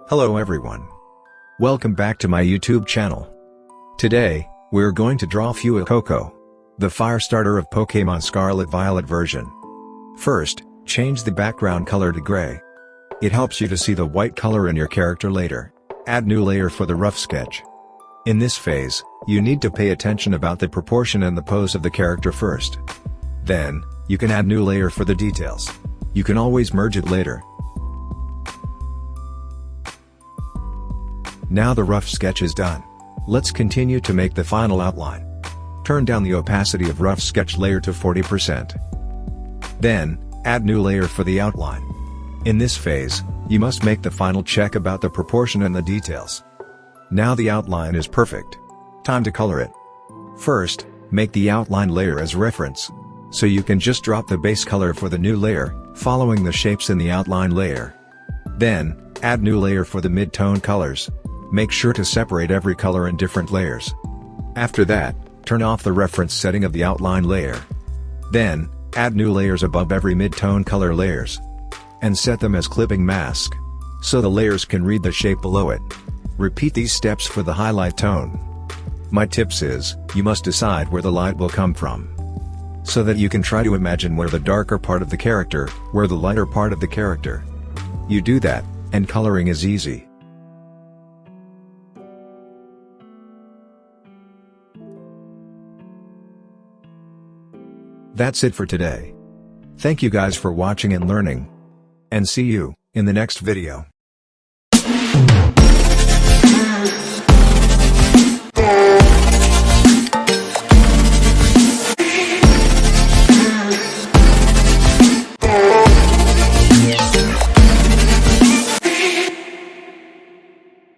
Hello everyone. Welcome back to my YouTube channel. Today, we're going to draw Fuecoco, the fire starter of Pokemon Scarlet Violet version. First, change the background color to gray. It helps you to see the white color in your character later. Add new layer for the rough sketch. In this phase, you need to pay attention about the proportion and the pose of the character first. Then, you can add new layer for the details. You can always merge it later. Now the rough sketch is done. Let's continue to make the final outline. Turn down the opacity of rough sketch layer to 40%. Then, add new layer for the outline. In this phase, you must make the final check about the proportion and the details. Now the outline is perfect. Time to color it. First, make the outline layer as reference. So you can just drop the base color for the new layer, following the shapes in the outline layer. Then, add new layer for the mid-tone colors. Make sure to separate every color in different layers. After that, turn off the reference setting of the outline layer. Then, add new layers above every mid-tone color layers. And set them as clipping mask. So the layers can read the shape below it. Repeat these steps for the highlight tone. My tips is, you must decide where the light will come from. So that you can try to imagine where the darker part of the character, where the lighter part of the character. You do that, and coloring is easy. That's it for today. Thank you guys for watching and learning. And see you in the next video.